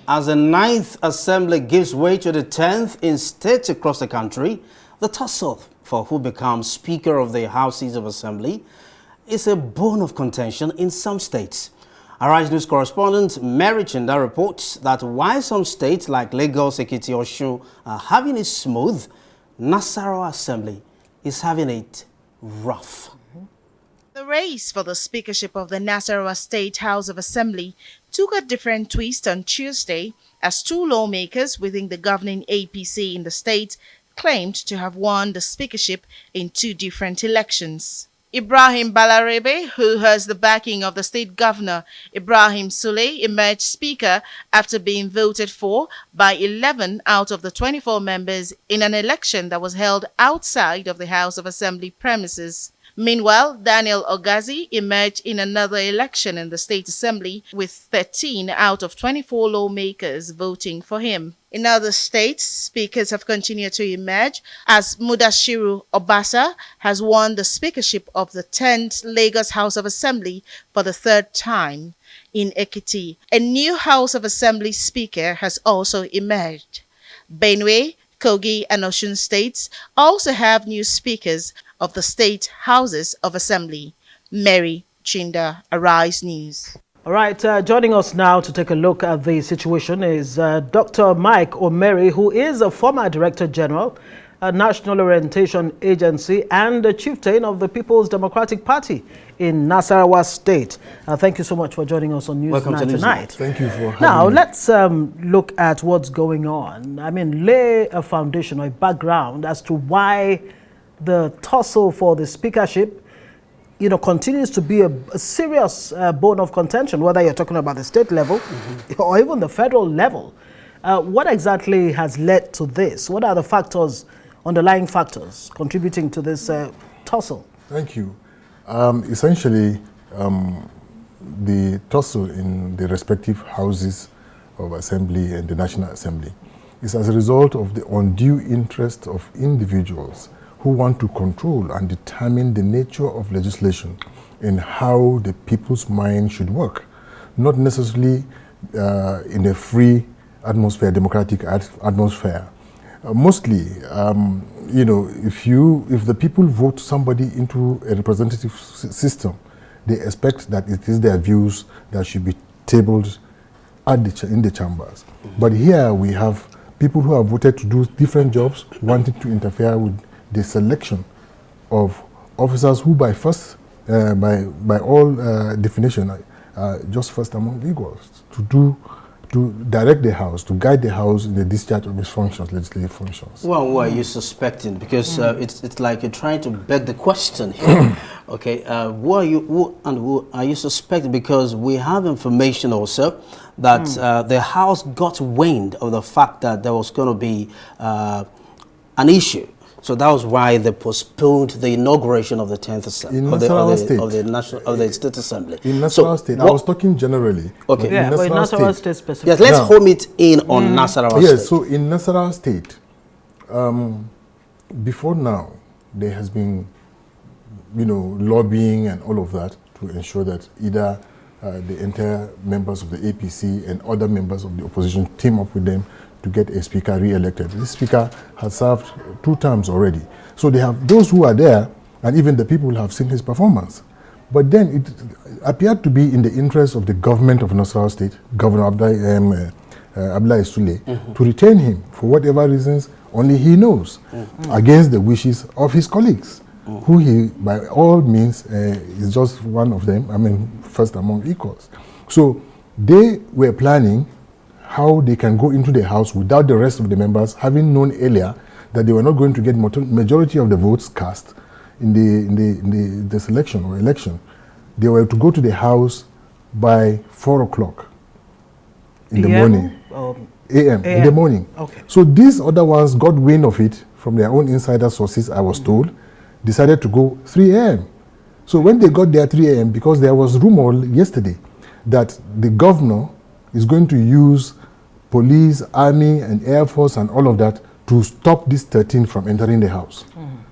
As the 9th Assembly gives way to the 10th in states across the country, the tussle for who becomes Speaker of the Houses of Assembly is a bone of contention in some states. Arise News correspondent Omeri reports that while some states like Lagos, Ekiti, or Osun are having it smooth, Nasarawa Assembly is having it rough. The race for the speakership of the Nasarawa State House of Assembly took a different twist on Tuesday as two lawmakers within the governing APC in the state claimed to have won the speakership in two different elections. Ibrahim Balarebe, who has the backing of the state governor Ibrahim Sule, emerged speaker after being voted for by 11 out of the 24 members in an election that was held outside of the House of Assembly premises. Meanwhile, Daniel Ogazi emerged in another election in the State Assembly with 13 out of 24 lawmakers voting for him. In other states, speakers have continued to emerge as Mudashiru Obasa has won the speakership of the 10th Lagos House of Assembly for the third time. In Ekiti, a new House of Assembly speaker has also emerged. Benue, Kogi and Osun states also have new speakers of the state houses of assembly. Mary Chinda, Arise News. All right, joining us now to take a look at the situation is Dr. Mike Omeri, who is a former Director General, National Orientation Agency, and the chieftain of the People's Democratic Party in Nasarawa State. Thank you so much for joining us on Newsnight tonight. Thank you for having Now, me. let's look at what's going on. I mean, lay a foundation or a background as to why the tussle for the speakership, continues to be a serious bone of contention, whether you're talking about the state level or even the federal level. What exactly has led to this? What are the underlying factors contributing to this tussle? Thank you. Essentially, the tussle in the respective houses of assembly and the National Assembly is as a result of the undue interest of individuals who want to control and determine the nature of legislation and how the people's mind should work, not necessarily in a free atmosphere, democratic atmosphere. Mostly, if the people vote somebody into a representative system, they expect that it is their views that should be tabled in the chambers. But here we have people who have voted to do different jobs wanting to interfere with the selection of officers who by all definition are just first among equals to direct the House, to guide the House in the discharge of its functions, legislative functions. Well, who are you suspecting? Because it's like you're trying to beg the question here. Okay, who are you suspecting? Because we have information also that the House got wind of the fact that there was going to be an issue. So that was why they postponed the inauguration of the 10th Assembly of the State Assembly. In Nasarawa State, I was talking generally. Okay, yeah, but in Nasarawa State specifically. Yes, let's home it in on Nasarawa State. Yes, so in Nasarawa State, before now, there has been, lobbying and all of that to ensure that either the entire members of the APC and other members of the opposition team up with them to get a speaker re-elected. This speaker has served 2 terms already. So they have those who are there, and even the people have seen his performance. But then it appeared to be in the interest of the government of Nasarawa State, Governor Abdullahi Sule, to retain him for whatever reasons only he knows, against the wishes of his colleagues, who he, by all means, is just one of them, first among equals. So they were planning how they can go into the House without the rest of the members, having known earlier that they were not going to get majority of the votes cast in the selection or election. They were to go to the House by 4 o'clock in the morning, a.m. in the morning. Okay. So these other ones got wind of it from their own insider sources, I was told, decided to go 3 a.m. So when they got there 3 a.m., because there was rumor yesterday that the governor is going to use police, army, and air force and all of that to stop these 13 from entering the House.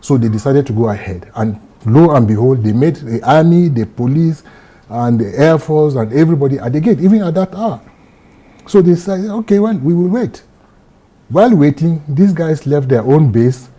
So they decided to go ahead. And lo and behold, they made the army, the police, and the air force, and everybody at the gate, even at that hour. So they said, okay, well, we will wait. While waiting, these guys left their own base,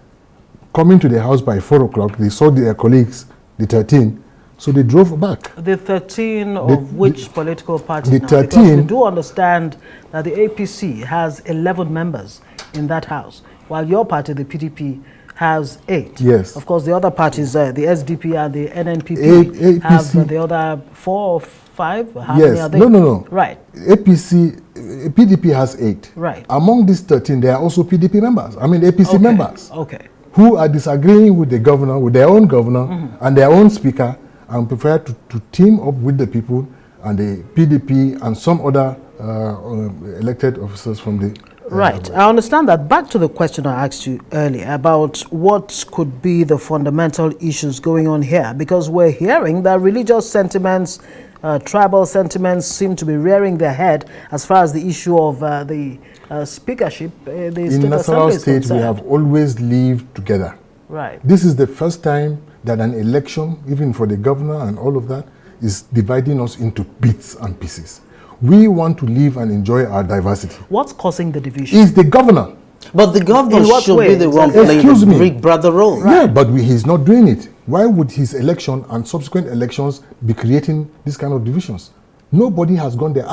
coming to the house by 4 o'clock. They saw their colleagues, the 13, so they drove back. The 13 of which political party the now? 13, because we do understand that the APC has 11 members in that house, while your party, the PDP, has 8. Yes. Of course, the other parties, the SDP and the NNPP, have the other 4 or 5. How many are they? No. Right. PDP has 8. Right. Among these 13, there are also PDP members. I mean, APC members. Okay. Who are disagreeing with the governor, with their own governor and their own speaker, and prefer to team up with the people and the PDP and some other elected officers from the... Right. I understand that. Back to the question I asked you earlier about what could be the fundamental issues going on here, because we're hearing that religious sentiments, tribal sentiments seem to be rearing their head as far as the issue of the speakership. In Nasarawa State, we have always lived together. Right. This is the first time that an election, even for the governor and all of that, is dividing us into bits and pieces. We want to live and enjoy our diversity. What's causing the division? Is the governor. But the governor should be the one playing the big brother role. Right. Yeah, but he's not doing it. Why would his election and subsequent elections be creating this kind of divisions? Nobody has gone there.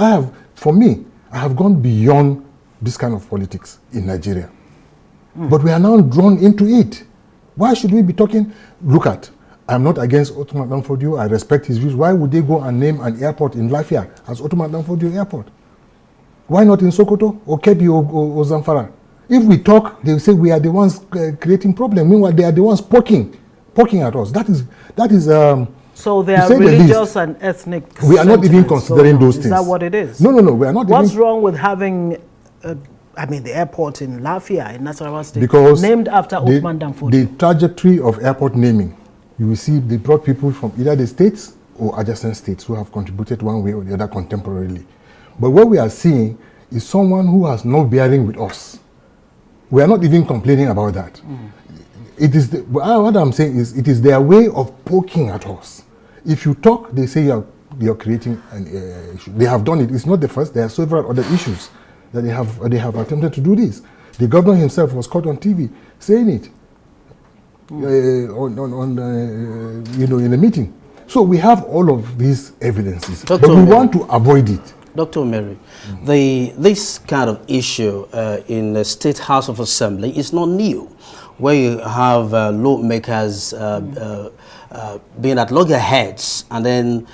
For me, I have gone beyond this kind of politics in Nigeria. But we are now drawn into it. Why should we be talking? Look at, I'm not against Othman Danfodio. I respect his views. Why would they go and name an airport in Lafia as Othman Danfodio Airport? Why not in Sokoto or Kebbi or Zamfara? If we talk, they say we are the ones creating problem. Meanwhile, they are the ones poking at us. That is. So they are religious and ethnic. We are not even considering those things. Is that what it is? No. We are not. What's wrong with having? The airport in Lafia in Nasarawa State, because named after Othman Danfodio. The trajectory of airport naming, you will see they brought people from either the states or adjacent states who have contributed one way or the other contemporarily. But what we are seeing is someone who has no bearing with us. We are not even complaining about that. It is what I'm saying is it is their way of poking at us. If you talk, they say you're creating an issue. They have done it. It's not the first. There are several other issues that they have attempted to do this. The governor himself was caught on TV saying it in a meeting. So we have all of these evidences, but we want to avoid it. Dr. Omeri, this kind of issue in the State House of Assembly is not new, where you have lawmakers being at loggerheads and then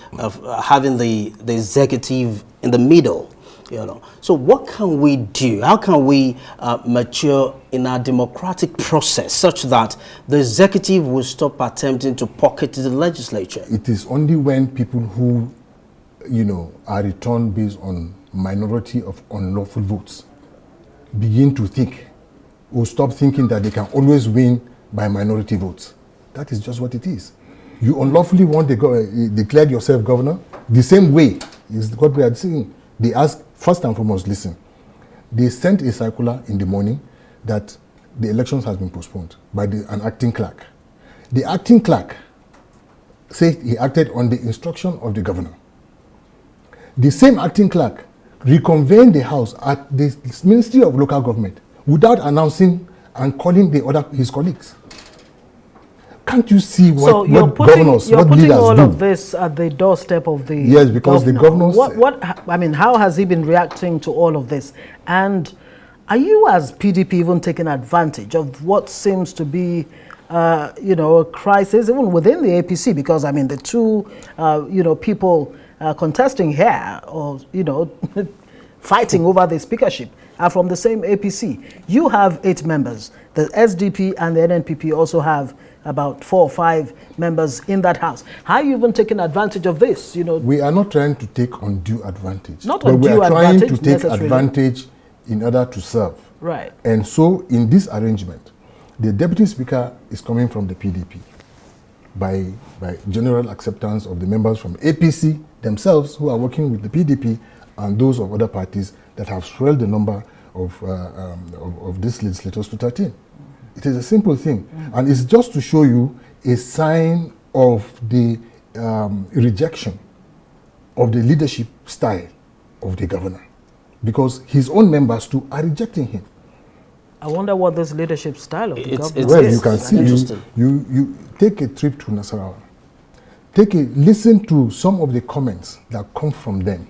having the executive in the middle. So what can we do? How can we mature in our democratic process such that the executive will stop attempting to pocket the legislature? It is only when people who, are returned based on minority of unlawful votes begin to think or stop thinking that they can always win by minority votes. That is just what it is. You unlawfully declared yourself governor. The same way is what we are seeing. They ask, first and foremost, listen, they sent a circular in the morning that the elections has been postponed by an acting clerk. The acting clerk said he acted on the instruction of the governor. The same acting clerk reconvened the house at the Ministry of Local Government without announcing and calling his colleagues. Can't you see what governors, what leaders do? You're putting all of this at the doorstep of the Yes, because governor. the governors... how has he been reacting to all of this? And are you as PDP even taking advantage of what seems to be, a crisis even within the APC? Because, the two, people contesting here or, fighting over the speakership are from the same APC. You have 8 members. The SDP and the NNPP also have about 4 or 5 members in that house. How are you even taking advantage of this? We are not trying to take undue advantage. Not undue advantage, we are trying to take advantage in order to serve. Right. And so in this arrangement, the deputy speaker is coming from the PDP by general acceptance of the members from APC themselves who are working with the PDP and those of other parties that have swelled the number of these legislators to 13. It is a simple thing. And it's just to show you a sign of the rejection of the leadership style of the governor. because his own members too are rejecting him. I wonder what this leadership style of the government Well, is. you can see, you take a trip to Nasarawa. Listen to some of the comments that come from them,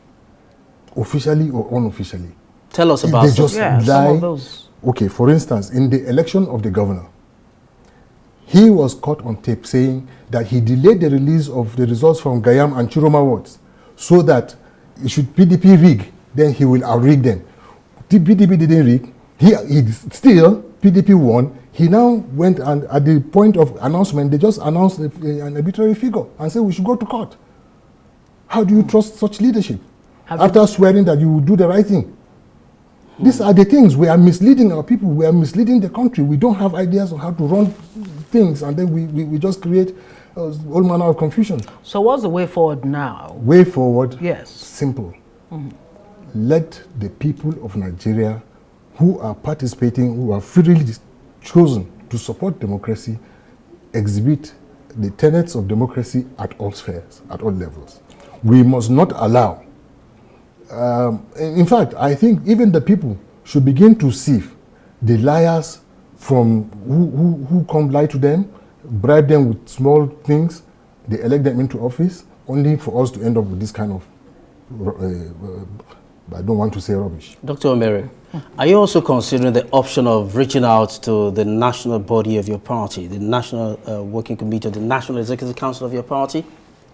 officially or unofficially. Tell us about They just some lie. of those. Okay, for instance, in the election of the governor, he was caught on tape saying that he delayed the release of the results from Gayam and Chiroma wards so that should PDP rig, then he will outrig them. The PDP didn't rig. He still, PDP won. He now went and at the point of announcement, they just announced an arbitrary figure and said we should go to court. How do you trust such leadership? After swearing that you will do the right thing. These are the things. We are misleading our people. We are misleading the country. We don't have ideas on how to run things, and then we just create all manner of confusion. So what's the way forward now? Way forward? Yes. Simple. Let the people of Nigeria who are participating, who are freely chosen to support democracy, exhibit the tenets of democracy at all spheres, at all levels. We must not allow. In fact, I think even the people should begin to sieve the liars from who come lie to them, bribe them with small things, they elect them into office, only for us to end up with this kind of, I don't want to say rubbish. Dr. Omeri, are you also considering the option of reaching out to the national body of your party, the National Working Committee, the National Executive Council of your party?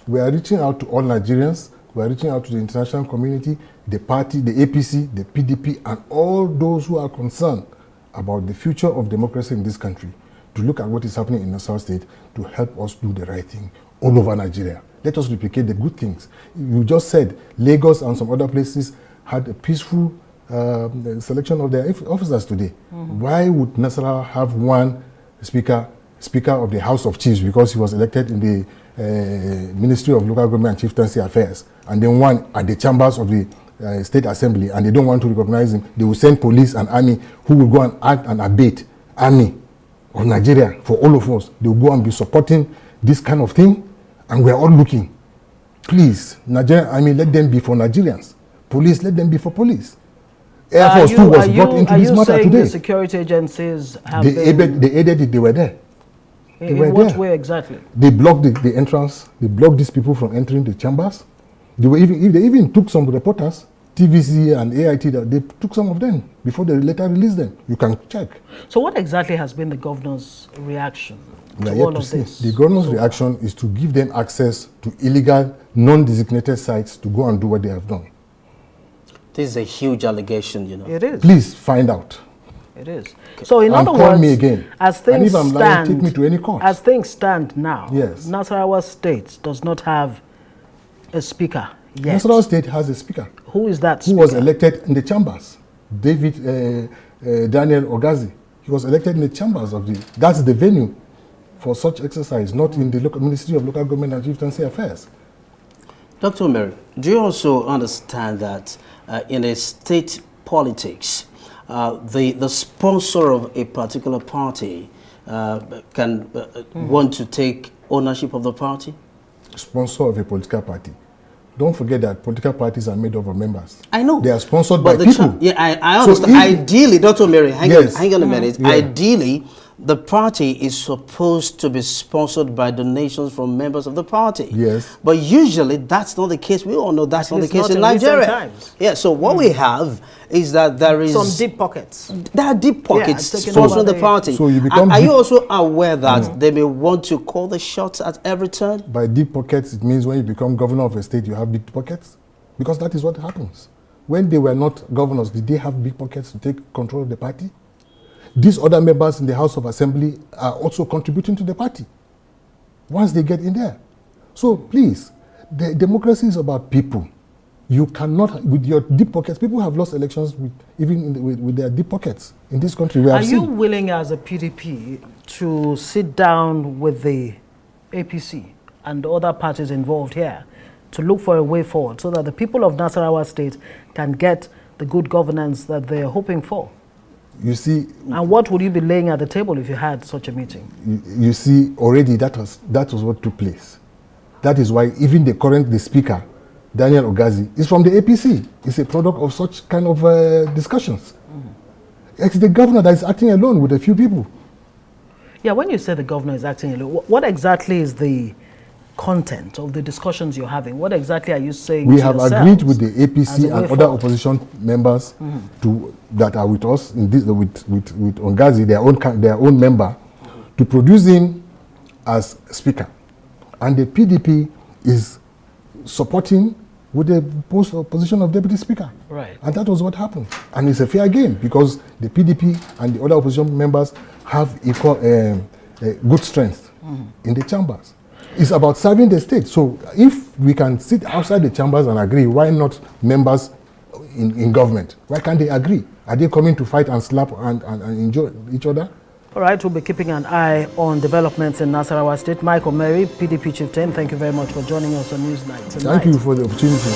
We are reaching out to all Nigerians. We are reaching out to the international community, the party, the APC, the PDP, and all those who are concerned about the future of democracy in this country to look at what is happening in Nasarawa State to help us do the right thing all over Nigeria. Let us replicate the good things. You just said Lagos and some other places had a peaceful selection of their officers today. Why would Nasarawa have one speaker of the House of Chiefs because he was elected in the Ministry of Local Government and Chieftaincy Affairs, and then one at the chambers of the State Assembly, and they don't want to recognize him? They will send police and army who will go and act and abate army of Nigeria for all of us. They will go and be supporting this kind of thing, and we are all looking. Please, Nigeria, let them be for Nigerians. Police, let them be for police. Air Force too was brought into this matter today. The security agencies have they aided it, they were there. In what way exactly? They blocked the entrance. They blocked these people from entering the chambers. They even took some reporters, TVC and AIT, they took some of them before they later released them. You can check. So what exactly has been the governor's reaction We are to yet all to of see. this? The governor's reaction is to give them access to illegal, non-designated sites to go and do what they have done. This is a huge allegation, you know. It is. Please find out. It is. So in And other call words, me again. as And things if I'm lying, take me to any court. As things stand now, Yes. Nasarawa State does not have a speaker yet. Nasarawa State has a speaker. Who is that Who speaker? was elected in the chambers? David Daniel Ogazi. He was elected in the chambers of the. That's the venue for such exercise, not in the Ministry of Local Government and Chieftaincy Affairs. Dr. Omeri, do you also understand that in a state politics, the sponsor of a particular party can want to take ownership of the party? Sponsor of a political party. Don't forget that political parties are made up of members. I know. They are sponsored by people. Yeah, I So understand. Ideally, Dr. Omeri, hang on a minute. Yeah. Ideally, the party is supposed to be sponsored by donations from members of the party. Yes. But usually, that's not the case. We all know that's not the It's case not in in recent Nigeria. times. Yeah, so what we have is that there is... Some deep pockets. There are deep pockets taking sponsoring over the the- party. So you become are you deep- also aware that they may want to call the shots at every turn? By deep pockets, it means when you become governor of a state, you have big pockets. Because that is what happens. When they were not governors, did they have big pockets to take control of the party? These other members in the House of Assembly are also contributing to the party once they get in there. So please, the democracy is about people. You cannot, with your deep pockets, people have lost elections with their deep pockets in this country. We have Are you seen. willing as a PDP to sit down with the APC and other parties involved here to look for a way forward so that the people of Nasarawa State can get the good governance that they're hoping for? You see, And what would you be laying at the table if you had such a meeting? you see, already that was what took place. That is why even the speaker Daniel Ogazi, is from the APC. It's a product of such kind of discussions. It's the governor that is acting alone with a few people. Yeah, when you say the governor is acting alone, what exactly is the content of the discussions you're having? What exactly are you saying? We have agreed with the APC and other opposition members that are with us in this with Ongazi, their own member, to produce him as speaker, and the PDP is supporting with the position of deputy speaker. Right. And that was what happened. And it's a fair game because the PDP and the other opposition members have equal good strength in the chambers. It's about serving the state. So if we can sit outside the chambers and agree, why not members in government? Why can't they agree? Are they coming to fight and slap and enjoy each other? All right, we'll be keeping an eye on developments in Nasarawa State. Mike Omeri, PDP Chieftain, thank you very much for joining us on Newsnight tonight. Thank you for the opportunity.